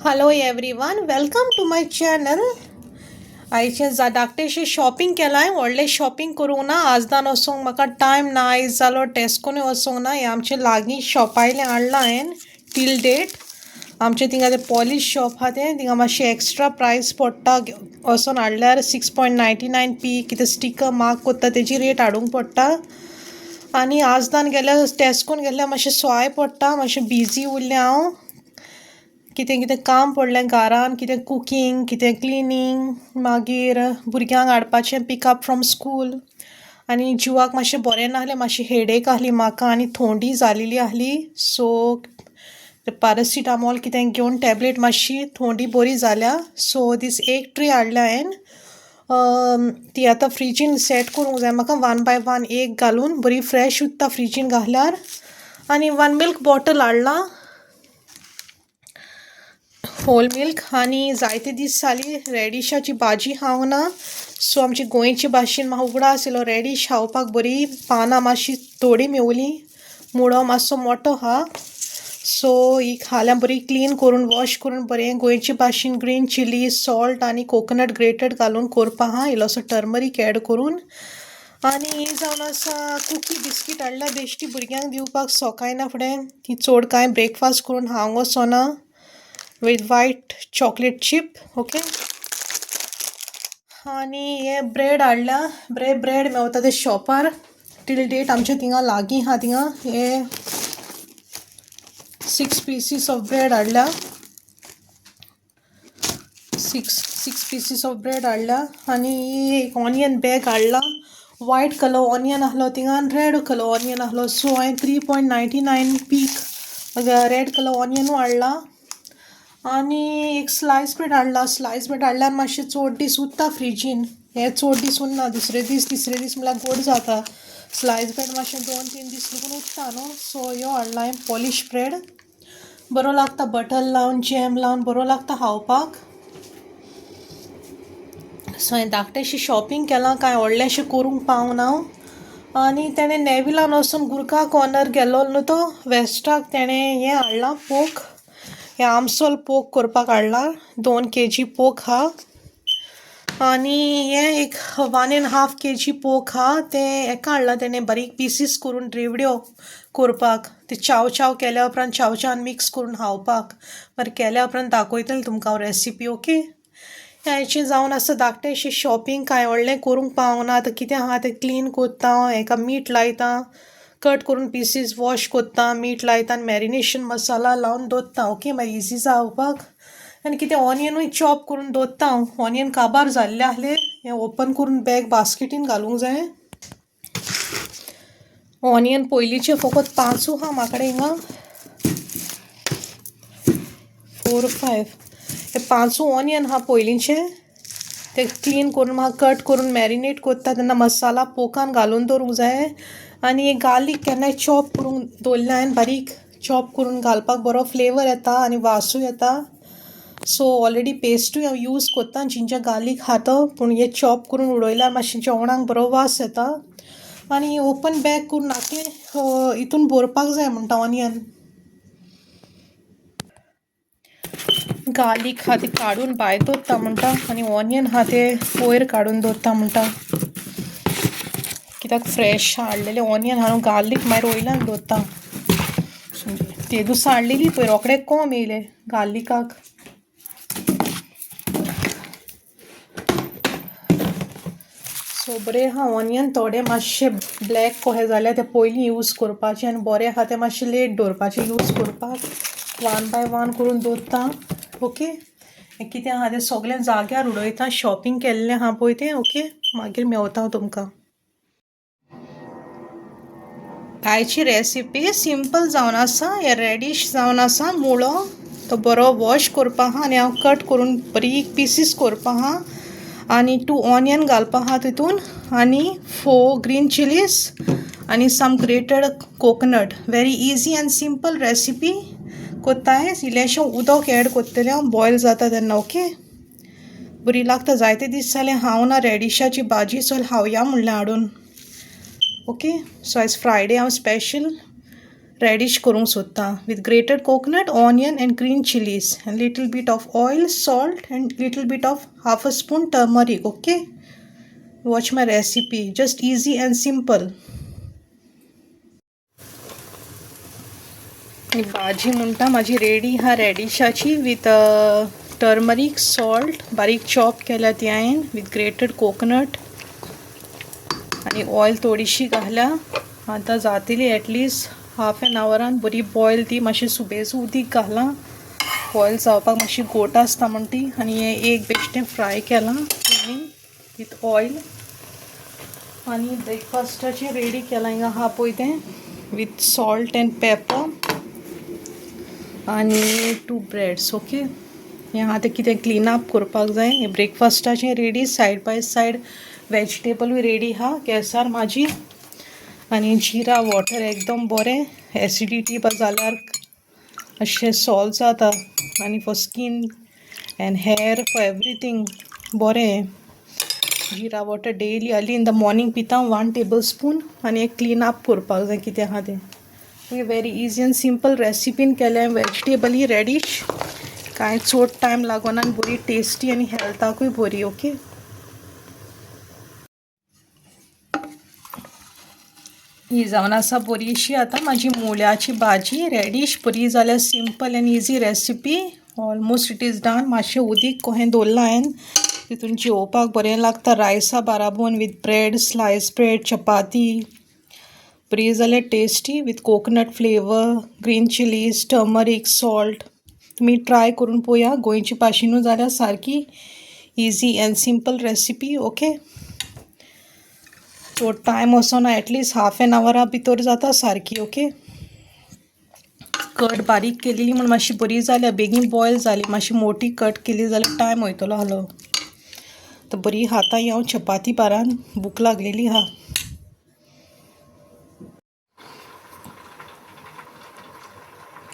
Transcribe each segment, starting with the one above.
Hello everyone, welcome to my channel. आयचे धाकटेशें shopping केलां व्हडलें शॉपिंग करूंक ना आजदान वचोंक म्हाका टायम ना आयज जालो टेस्कोनूय वचोंक ना हें आमचें लागीं शॉपायलें हाडलां हांवें टील डेट आमचें थिंगा तें पॉलिश शॉप आहा तें थिंगा मातशें एक्स्ट्रा प्रायस पडटा वचोन हाडल्यार 6.99p कितें स्टिकर मार्क कोत्ता तेजी रेट हाडूंक पडटा आनी आजदान गेल्यार टेस्कोन गेल्यार मातशें स्वाय पडटा मातशें बिजी उरलें हांव कितें कितें काम पडलें घरान कितें कुकींग कितें क्लिनींग मागीर भुरग्यांक हाडपाचें पिकअप फ्रॉम स्कूल आनी जिवाक मातशें बरें नाहलें मातशी हेडेक आहली म्हाका आनी थोंडी जालेली आहली सो पॅरासिटामॉल कितें घेवन टॅबलेट मातशी थोंडी बरी जाल्या सो दीस एक ट्रे हाडल्या हांवें ती आतां फ्रिजीन सेट करूंक जाय म्हाका 1 by 1 एक घालून बरी फ्रेश उरता फ्रिजीन घातल्यार आनी 1 मिल्क बॉटल हाडलां होल मिल्क आनी जायते दीस जाली रेडिशाची भाजी खावंक ना सो आमची गोंयची भाशेन म्हाका उगडा आशिल्लो रेडीश खावपाक बरी पानां मातशी थोडी मेवली मुळो मातसो मोठो आहा सो ही खाल्यार बरी क्लीन करून वॉश करून बरें गोंयची भाशेन ग्रीन चिली सॉल्ट आनी कोकोनट ग्रेटेड घालून करपा आहा इल्लोसो टर्मरीक एड करून आनी ही जावन आसा कुकी बिस्कीट हाडल्या बेश्टी भुरग्यांक दिवपाक सकाळीं फुडें ती चड कांय ब्रेकफास्ट करून हांव वचोना with white chocolate chip okay आनी हे ब्रेड हाडल्या ब्रेड मेवता ते शॉपार टील डेट आमच्या थिंगा लागीं आहा थिंगा हे 6 pieces ऑफ ब्रेड हाडल्या 6 pieces ऑफ ब्रेड हाडल्या आनी एक ऑनियन बॅग हाडला व्हायट कलर ऑनियन आहलो थिंगा आनी रेड कलर ऑनियन आहलो सो हांवें 3.99p रेड कलर ऑनियनू हाडला आनी एक स्लायस ब्रेड हाडल्यार मातशें चड दीस उरता फ्रिजीन हें चड दीस उरना तिसरे दीस म्हळ्यार गोड जाता स्लायस ब्रेड मातशें 2-3 दीस लागून उरता न्हू सो ह्यो हाडला हांवें पॉलिश ब्रेड बरो लागता बटर लावन जॅम लावन बरो लागता खावपाक सो हांवें धाकटेशें शॉपिंग केलां कांय व्हडलेंशें करूंक पावूंक ना आनी तेणें नेविलान वचून गुरका कॉर्नर गेलो न्हू तो वेस्टाक तेणें हें हाडलां पोक हे आमसोल पोक करपाक हाडला 2 kg पोक हा आनी हे एक 1.5 kg पोक हा ते हेका हाडला तेणें बारीक पीसीस करून रेवड्यो करपाक ते चाव केल्या उपरांत चावच्यान मिक्स करून खावपाक बरें केल्या उपरांत दाखयतलें तुमकां हांव रेसिपी ओके हेचें जावन आसा धाकटेशें शॉपिंग कांय व्हडलें करूंक पावना ना आतां कितें आहा तें क्लीन कोत्ता हेका मीठ लायता कट करून पीसीस वॉश कोत्ता मीठ लायता आनी मॅरिनेशन मसाला लावन दवरता ओके मागीर इजी जावपाक आनी कितें ऑनियनूय चॉप करून दवरता हांव ऑनियन काबार जाल्ले आहले हें ओपन करून बॅग बास्केटीन घालूंक जाय ऑनियन पयलींचे फकत 5 आहा म्हाका हिंगा 4-5 हे 5 ऑनियन आहा पयलींचे ते क्लीन करून म्हाका कट करून मॅरिनेट कोत्ता तेन्ना मसाला पोकान घालून दवरूंक जाय आनी एक गार्लीक केन्नाय चॉप करून दवरलें हांवें बारीक चॉप करून घालपाक बरो फ्लेवर येता आनी वासूय येता सो ऑलरेडी पेस्टूय हांव यूज कोत्ता जिंजर गार्लीक हा तो पूण हे चॉप करून उडयल्यार मातशें जेवणाक बरो वास येता आनी ओपन बॅग करून नाकलें हितून भरपाक जाय म्हणटा ऑनियन गार्लीक हा ते काडून भायर दवरता म्हणटा आनी ऑनियन हा ते वयर काडून दवरता म्हणटा कित्याक फ्रेश हाडलेले ऑनियन हांव गार्लीक मागीर वयल्यान दवरता ते दिसा हाडलेली पळय रोखडे कोम येयले गार्लिकाक सो बरें आहा ऑनियन थोडे मातशे ब्लॅक कशें जाल्यार ते पयलीं यूज करपाचें आनी बरें आहा ते मातशें लेट दवरपाचें यूज करपाक 1 by 1 करून दवरता ओके कितें आहा तें सगळें जाग्यार उडयता शॉपिंग केल्लें आहा पळय तें ओके मागीर मेवता हांव तुमकां आयची रेसिपी सिंपल जावन आसा हे रेडीश जावन आसा मुळो तो बरो वॉश करपा आहा आनी हांव कट करून बारीक पीसीस करपा आहा आनी 2 ऑनियन घालपा आहा तितून आनी 4 ग्रीन चिलीज आनी some grated coconut very easy and simple recipe कोत्ताय इल्लेशें उदक एड कोत्तलें हांव बॉयल जाता तेन्ना ओके बरी लागता जायते दीस जालें हांव ना रेडिशाची भाजी चल खावया म्हणलें हाडून ओके सो आयज फ्रायडे हांव स्पेशल रेडिश करूंक सोदता with grated coconut, onion and green chillies and little bit of oil, salt and little bit of half a spoon turmeric. Okay, watch my recipe, just easy and simple. ही भाजी म्हणटा माझी ready हा रेडिशाची with turmeric, salt बारीक chop केल्या ती हांवें विथ ग्रेटेड कोकोनट आणि ऑयल थोडीशी घाल्या. आतां जातली एटलीस्ट हाफ एन आवरान बरी बॉयल ती. मातशें सुबेजू उदीक घालां, बॉयल जावपाक मातशी गोट आसता म्हण ती. आनी हें एक बेश्टें फ्राय केलां विथ ऑयल. आनी ब्रेकफास्टाचें रेडी केलां. हिंगा हा पळय तें विथ सॉल्ट एंड पेपर आनी 2 ब्रेड्स. ओके, हें आतां कितें क्लीन अप करपाक जाय. हें ब्रेकफास्टाचें रेडी. सायड बाय सायड वेजिटेबलूय रेडी हा गॅसार म्हाजी. आनी जिरा वॉटर एकदम बरें, एसिडिटी बा जाल्यार अशें सॉल्व जाता. आनी for skin and hair for everything बरें. Jeera water daily early in the morning पिता 1 टेबल स्पून. आनी एक क्लीन अप करपाक जाय कितें आहा तें. व्हेरी इजी एंड सिंपल रेसिपीन केलें. वेजिटेबलूय रेडीश, कांय चड टायम लागोना आनी बरी टेस्टी आनी हेल्थाकूय बरी. ओके, ही जावन आसा बरीशी. आतां म्हाजी मुळ्याची भाजी रेडीश बरी जाल्यार simple and easy recipe. Almost it is done. मातशें उदीक कहें दवरलां हांवें, तितून जेवपाक बरें लागता रायसा बाराबून with bread, slice bread, chapati. बरी जाल्यार tasty with coconut flavour, green chillies, turmeric, salt. तुमी ट्राय करून पळोवया. गोंयची भाशेनूच जाल्यार सारकी easy and simple recipe. Okay, so time वचोना, एटलीस्ट हाफ एन आवरा भितर जाता सारकी. ओके, कट बारीक केलेली म्हण मातशी बरी जाल्या, बेगीन बॉयल जाली. मातशी मोठी कट केली जाल्यार टायम वयतलो आसलो. तर बरी हातां हांव चपाती बारान, भूक लागलेली हा.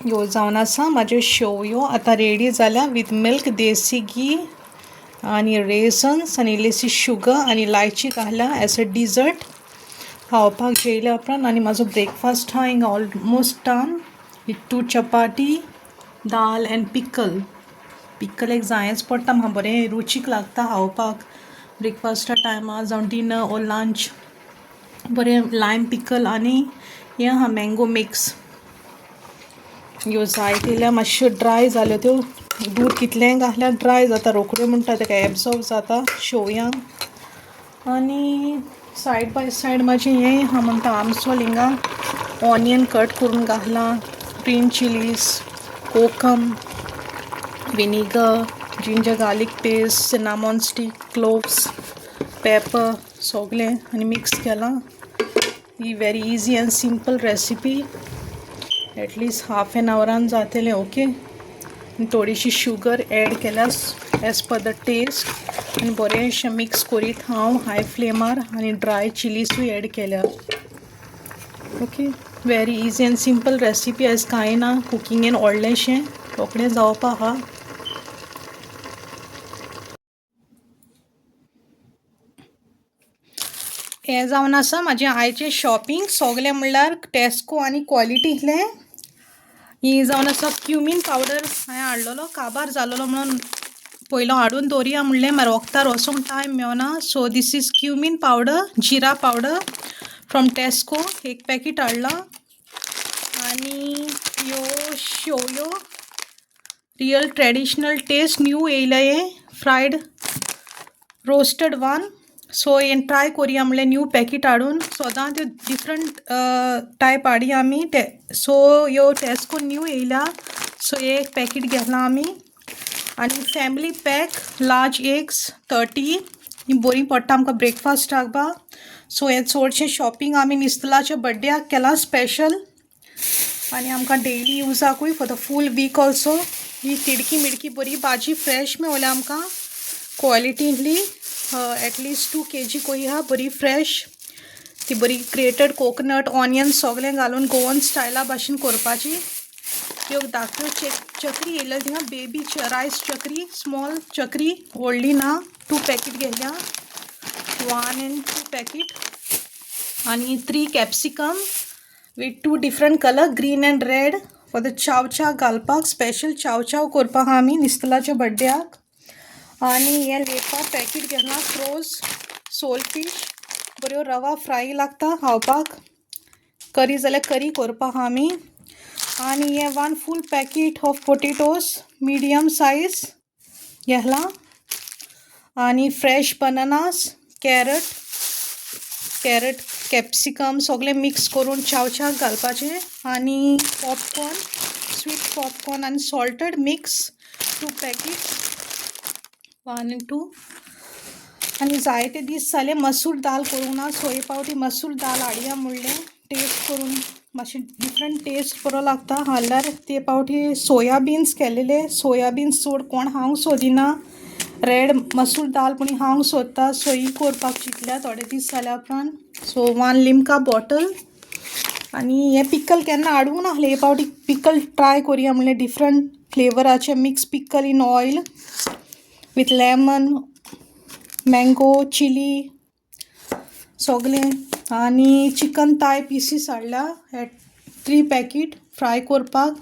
ह्यो जावन आसा म्हाज्यो शेवयो आतां रेडी जाल्या विथ मिल्क, देसी घी आनी रेझन्स आनी इल्लीशी शुगर आनी इलायची घाल्या एज अ डिजर्ट खावपाक जेयल्या उपरांत. आनी म्हाजो ब्रेकफास्ट हा हिंगा almost done with 2 chapati, dal and pickle. Pickle एक जायच पडटा, म्हाका बरें रुचीक लागता खावपाक ब्रेकफास्टा टायमार जावं डिनर ओ लंच. बरें लायम पिकल आनी हें आहा मँगो मिक्स. ह्यो जाय केल्या मातश्यो ड्राय जाल्यो, त्यो दूद कितलेंय घातल्यार ड्राय जाता रोखड्यो म्हणटा, तेका एब्जॉर्ब जाता शेवयांक. आनी सायड बाय सायड म्हाजें हें आहा म्हणटा आमसोल. हिंगा ऑनियन कट करून घातलां, green chillies, kokum, vinegar, ginger garlic paste, cinnamon stick, cloves, pepper सगलें आनी मिक्स केलां. ही very easy and simple recipe. At least half an आवरान जातलें. ओके, थोडीशी शुगर एड केल्यार एज पर द टेस्ट. आनी बरेंशें मिक्स करीत हांव हाय फ्लेमार. आनी ड्राय चिलीजूय एड केल्या. Okay, very easy and simple recipe. आयज कांय ना कुकिंगेन व्हडलेंशें, रोखडें जावपा आहा. हें जावन आसा म्हाजें आयचें शॉपिंग. सगलें म्हणल्यार टेस्को आनी क्वॉलिटी इतलें. ही जावन आसा क्युमीन पावडर हांवें हाडलेलो, काबार जालोलो म्हणून पयलो हाडून दवरया म्हणलें, मागीर वखदार वचोंक टायम मेळना. So this is cumin powder, jeera powder from Tesco. एक पॅकेट हाडलां. आनी ह्यो शेवयो रियल ट्रेडिशनल टेस्ट न्यू येयल्या, हे फ्रायड रोस्टेड वन. सो हें ट्राय करुया म्हणलें न्यू पॅकेट हाडून. सदां त्यो डिफरंट टायप हाडया आमी. सो ह्यो टेस्को न्यू येयल्या, सो एक पॅकेट घेतलां आमी. आनी फॅमिली पॅक लार्ज एग्स 30. ही बरी पडटा आमकां ब्रेकफास्टाक बा. सो हें चडशें शॉपिंग आमी निस्तलाच्या बड्डेयाक केलां स्पेशल, आनी आमकां डेली युजाकूय for the full week also. ही तिडकी मिडकी बरी भाजी फ्रेश मेवल्या आमकां, क्वॉलिटींतली. एटलीस्ट 2 kg कोई हा बरी फ्रेश. ती बरी ग्रेटेड कोकोनट, ऑनियन सगलें घालून गोवन स्टायला भाशेन करपाची. ह्यो धाकट्यो चकरी येयल्यो थिंगा, बेबी रायस चकरी, स्मॉल चकरी, व्हडली ना. 2 पॅकेट घेतल्या, 1 and 2 पॅकेट. आनी 3 capsicum, with 2 different colour green end red for the चाव घालपाक स्पेशल चाव करपाक आमी निस्तलाच्या बड्ड्याक. आनी हे लेपा पॅकेट घेतला फ्रोज सोल फिश बऱ्यो रवा फ्राय लागता खावपाक. करी जाल्यार करी करपाक आमी. आनी हे 1 full packet of potatoes medium size घेतला. आनी फ्रेश बनानास कॅरट कॅप्सिकम सगळे मिक्स करून चावच्याक घालपाचे. आनी पॉपकॉर्न स्वीट पॉपकॉर्न आनी सॉल्टेड मिक्स 2 पॅकेट 1 and 2. आनी जायते दीस जाले मसूर दाल करूंक ना, सो हे पावटी मसूर दाल हाडया म्हणलें टेस्ट करून मातशें डिफरंट टेस्ट बरो लागता. हाल्यार ते पावटी सोयाबीन्स केलेले. सोयाबीन्स चड कोण खावंक सोदिना. रेड मसूर दाल कोणी खावंक सोदता, सो ही करपाक चिंतल्या थोडे दीस जाल्या उपरांत. So 1 Limca bottle. आनी हे पिकल केन्ना हाडूंक नासलें, हे पावटी पिकल ट्राय करुया म्हणलें डिफरंट फ्लेवराचे. Mix pickle in oil with lemon mango chilli सगळें. आनी चिकन थाय पीसीस हाडल्या हे 3 पॅकेट फ्राय करपाक.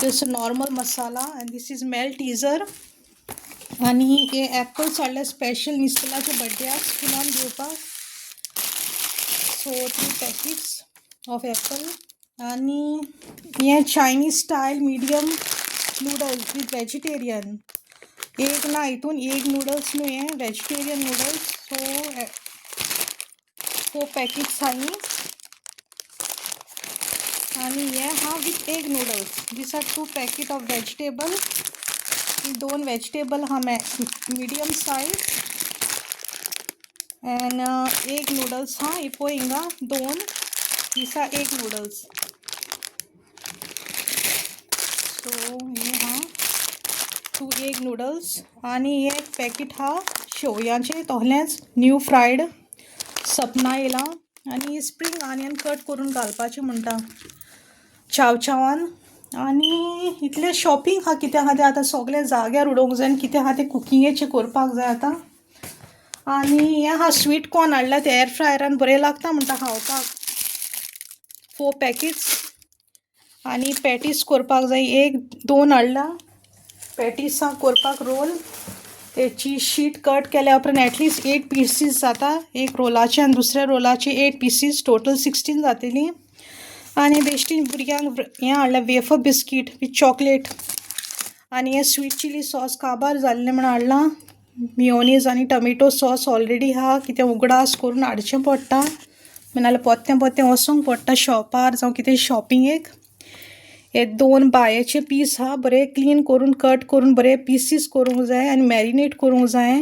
Just normal masala and this is melt easier. आनी हे एप्पल्स हाडले स्पेशल निस्तलाच्या बड्ड्याक स्कुलान दिवपाक. So 3 packets of apple. आनी हे Chinese style medium noodles with vegetarian. एक ना हितून एक नूडल्स न्हू, हे वेजिटेरियन नूडल्स. सो 4 पॅकेट्स आहा हीं. आनी हे हा with egg noodles. These are 2 packet of vegetable. 2 vegetable हा medium size and egg noodles हा इपो हिंगा 2. These are egg noodles. So हे हा 2 एग नूडल्स. आनी हे एक पॅकेट हा शेवयांचे तोहलेंच न्यू फ्रायड सपना येयला. आनी स्प्रिंग ऑनियन कट करून घालपाचें म्हणटा चावान. आनी इतलें शॉपिंग हा कितें आहा तें आतां सगळें जाग्यार उडोवंक जाय आनी कितें आहा तें कुकिंगेचें करपाक जाय आतां. आनी हें हा स्वीट कॉर्न हाडला ते एअर फ्रायरान बरें लागता म्हणटा खावपाक. 4 पॅकेट्स. आनी पॅटीस करपाक जाय 1-2 हाडला. पॅटीसां करपाक रोल तेची शीट कट केल्या उपरांत एटलीस्ट 8 पीसीस जाता. एक रोलाचे आनी दुसऱ्या रोलाचे 8 पीसीस टोटल 16 जातलीं. आनी बेश्टीन भुरग्यांक हें हाडलां वेफर बिस्कीट विथ चॉकलेट. आनी हें स्वीट चिली सॉस काबार जाल्लें म्हण हाडलां. मियोनीज आनी टमेटो सॉस ऑलरेडी आहा. कितें उगडास करून हाडचें पडटा, नाजाल्यार पोत्तें वचोंक पडटा शॉपार जावं कितें शॉपिंगेक. हे 2 बायेचे पीस हा बरे क्लीन करून कट करून बरे पीसीस करूंक जाय आनी मॅरिनेट करूंक जाय.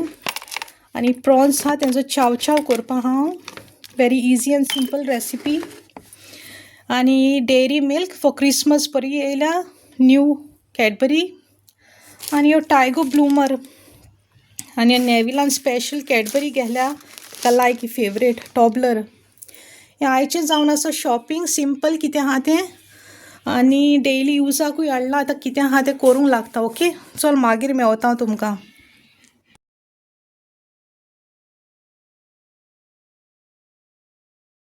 आनी प्रॉन्स हा तेंचो चाव करपाक हांव. Very easy and simple recipe. आनी डेअरी मिल्क फॉर क्रिसमस बरी येयल्या न्यू कॅडबरी. आनी ह्यो टायगर ब्लूमर. आनी नेविलान स्पेशल कॅडबरी घेतल्या ताका लायक फेवरेट टॉबलर. हें आयचें जावन आसा शॉपिंग सिंपल कितें आहा तें. आनी डेयली युजाकूय हाडलां. आतां कितें आहा तें करूंक लागता. ओके चल मागीर मेवता हांव तुमकां.